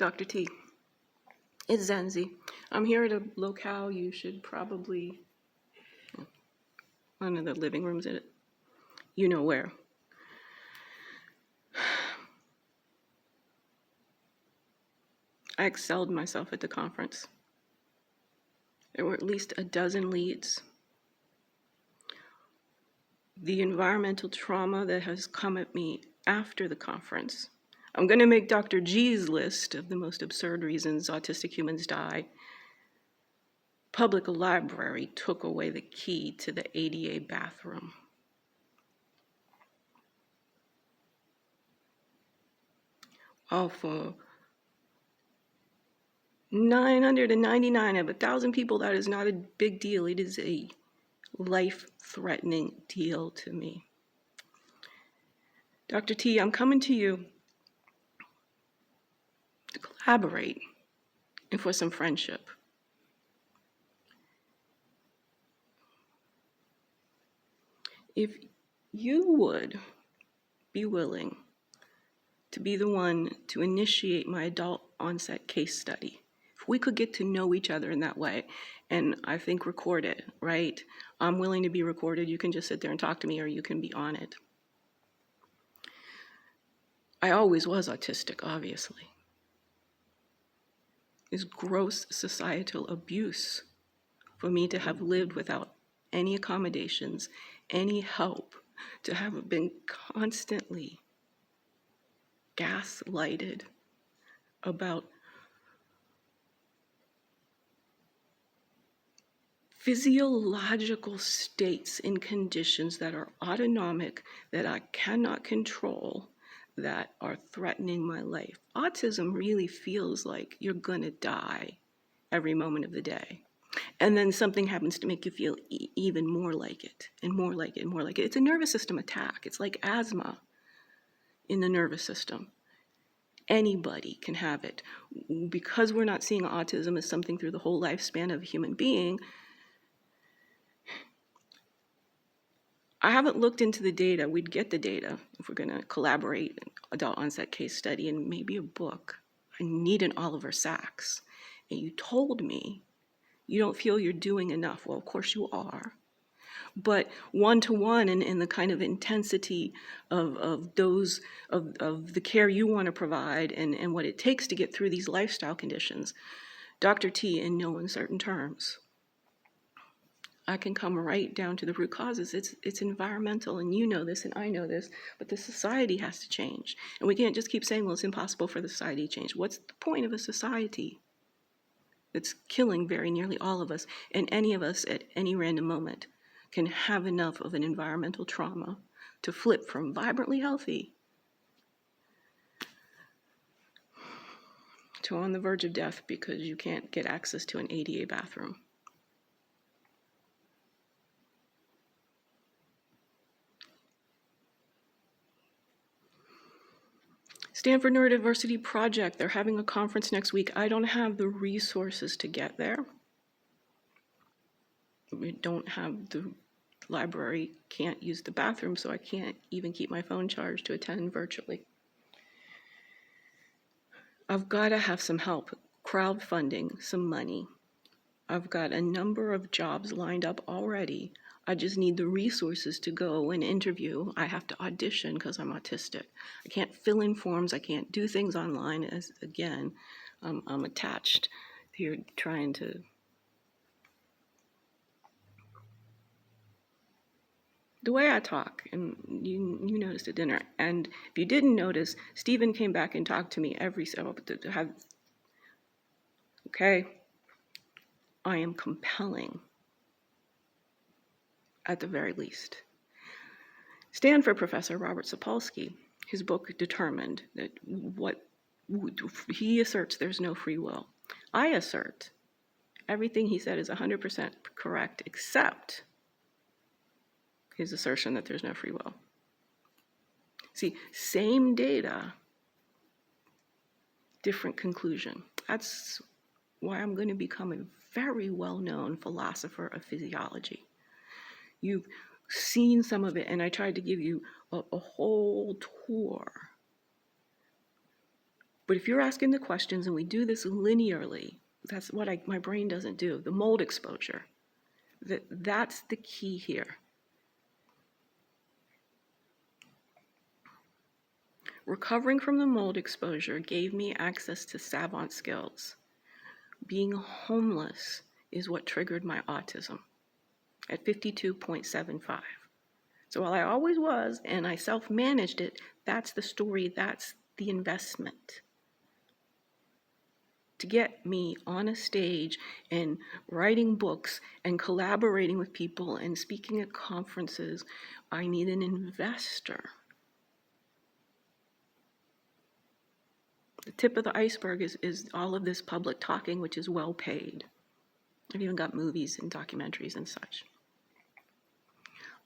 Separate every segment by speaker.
Speaker 1: Dr. T. It's Zenzi. I'm here at a locale you should probably, one of the living rooms in it, you know where. I excelled myself at the conference. There were at least a dozen leads. The environmental trauma that has come at me after the conference. I'm going to make Dr. G's list of the most absurd reasons autistic humans die. Public library took away the key to the ADA bathroom. All for 999 of 1,000 people, that is not a big deal. It is a life-threatening deal to me. Dr. T, I'm coming to you to collaborate and for some friendship. If you would be willing to be the one to initiate my adult onset case study, if we could get to know each other in that way, and I think record it, right? I'm willing to be recorded. You can just sit there and talk to me, or you can be on it. I always was autistic, obviously. It's gross societal abuse for me to have lived without any accommodations, any help, to have been constantly gaslighted about physiological states and conditions that are autonomic, that I cannot control, that are threatening my life. Autism really feels like you're gonna die every moment of the day. And then something happens to make you feel even more like it, and more like it, and more like it. It's a nervous system attack. It's like asthma in the nervous system. Anybody can have it. Because we're not seeing autism as something through the whole lifespan of a human being, I haven't looked into the data. We'd get the data if we're gonna collaborate, adult onset case study, and maybe a book. I need an Oliver Sacks. And you told me you don't feel you're doing enough. Well, of course you are. But one-to-one and the kind of intensity of the care you want to provide and what it takes to get through these lifestyle conditions, Dr. T, in no uncertain terms, I can come right down to the root causes. It's environmental, and you know this, and I know this, but the society has to change. And we can't just keep saying, well, it's impossible for the society to change. What's the point of a society that's killing very nearly all of us, and any of us at any random moment can have enough of an environmental trauma to flip from vibrantly healthy to on the verge of death because you can't get access to an ADA bathroom? Stanford Neurodiversity Project, they're having a conference next week. I don't have the resources to get there. We don't have the library, can't use the bathroom, so I can't even keep my phone charged to attend virtually. I've got to have some help, crowdfunding, some money. I've got a number of jobs lined up already. I just need the resources to go and interview. I have to audition because I'm autistic. I can't fill in forms. I can't do things online, as again, I'm attached here trying to. The way I talk, and you noticed at dinner, and if you didn't notice, Stephen came back and talked to me every so to have, okay, I am compelling at the very least. Stanford professor Robert Sapolsky, his book determined that he asserts there's no free will. I assert everything he said is 100% correct, except his assertion that there's no free will. See, same data, different conclusion. That's why I'm going to become a very well-known philosopher of physiology. You've seen some of it, and I tried to give you a whole tour But if you're asking the questions and we do this linearly, that's what my brain doesn't do. The mold exposure, that's the key here. Recovering from the mold exposure gave me access to savant skills. Being homeless is what triggered my autism at 52.75. So while I always was, and I self-managed it, that's the story, that's the investment. To get me on a stage and writing books and collaborating with people and speaking at conferences, I need an investor. The tip of the iceberg is all of this public talking, which is well paid. I've even got movies and documentaries and such.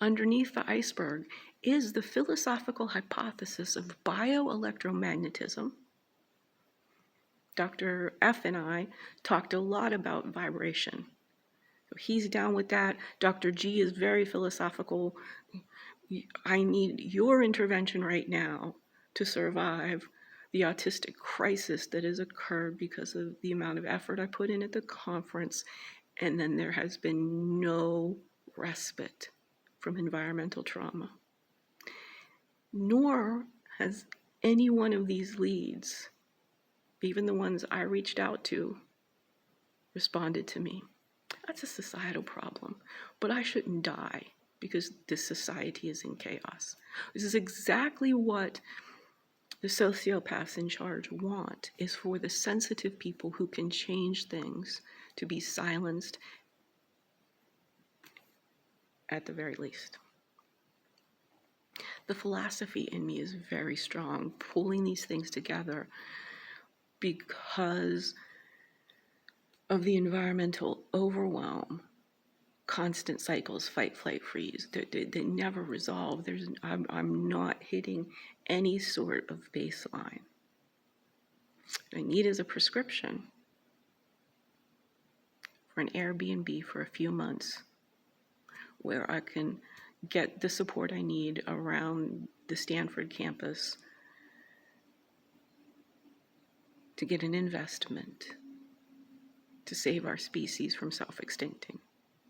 Speaker 1: Underneath the iceberg is the philosophical hypothesis of bioelectromagnetism. Dr. F and I talked a lot about vibration. So he's down with that. Dr. G is very philosophical. I need your intervention right now to survive the autistic crisis that has occurred because of the amount of effort I put in at the conference, and then there has been no respite from environmental trauma. Nor has any one of these leads, even the ones I reached out to, responded to me. That's a societal problem, but I shouldn't die because this society is in chaos. This is exactly what the sociopaths in charge want, is for the sensitive people who can change things to be silenced at the very least. The philosophy in me is very strong, pulling these things together because of the environmental overwhelm. Constant cycles, fight, flight, freeze, they never resolve. I'm not hitting any sort of baseline. What I need is a prescription for an Airbnb for a few months where I can get the support I need around the Stanford campus to get an investment to save our species from self-extincting.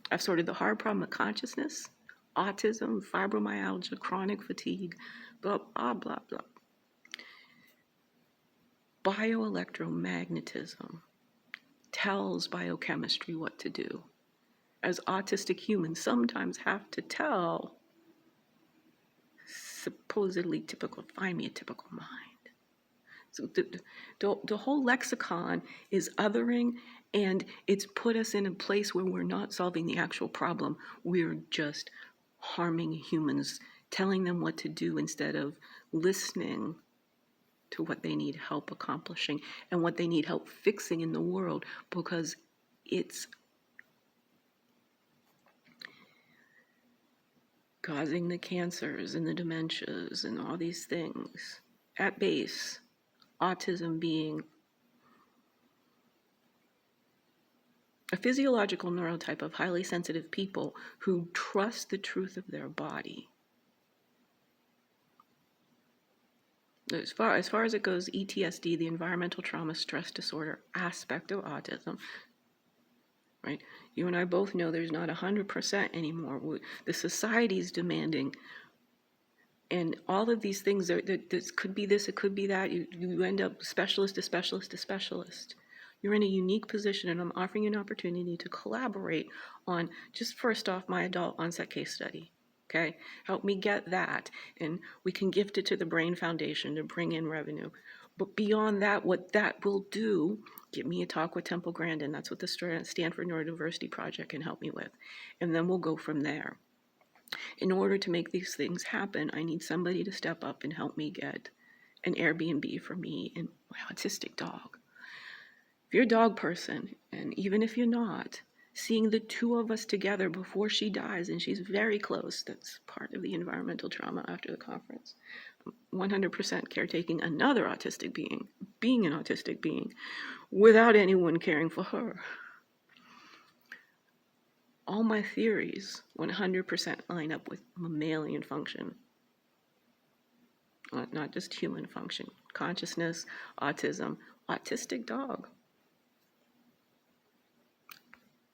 Speaker 1: I've sorted the hard problem of consciousness, autism, fibromyalgia, chronic fatigue, blah, blah, blah, blah. Bioelectromagnetism tells biochemistry what to do. As autistic humans sometimes have to tell supposedly typical, find me a typical mind. So the whole lexicon is othering, and it's put us in a place where we're not solving the actual problem. We're just harming humans, telling them what to do instead of listening to what they need help accomplishing and what they need help fixing in the world, because it's causing the cancers and the dementias and all these things. At base, autism being a physiological neurotype of highly sensitive people who trust the truth of their body. As far as it goes, ETSD, the environmental trauma stress disorder aspect of autism, right? You and I both know there's not 100% anymore. The society's demanding, and all of these things, this could be this, it could be that. You end up specialist to specialist to specialist. You're in a unique position, and I'm offering you an opportunity to collaborate on, just first off, my adult onset case study. Okay, help me get that, and we can gift it to the Brain Foundation to bring in revenue. But beyond that, what that will do, give me a talk with Temple Grandin. That's what the Stanford Neurodiversity Project can help me with. And then we'll go from there. In order to make these things happen, I need somebody to step up and help me get an Airbnb for me and my autistic dog. If you're a dog person, and even if you're not, seeing the two of us together before she dies, and she's very close, that's part of the environmental trauma after the conference. 100% caretaking another autistic being an autistic being, without anyone caring for her. All my theories 100% line up with mammalian function, not just human function. consciousness, autism, autistic dog.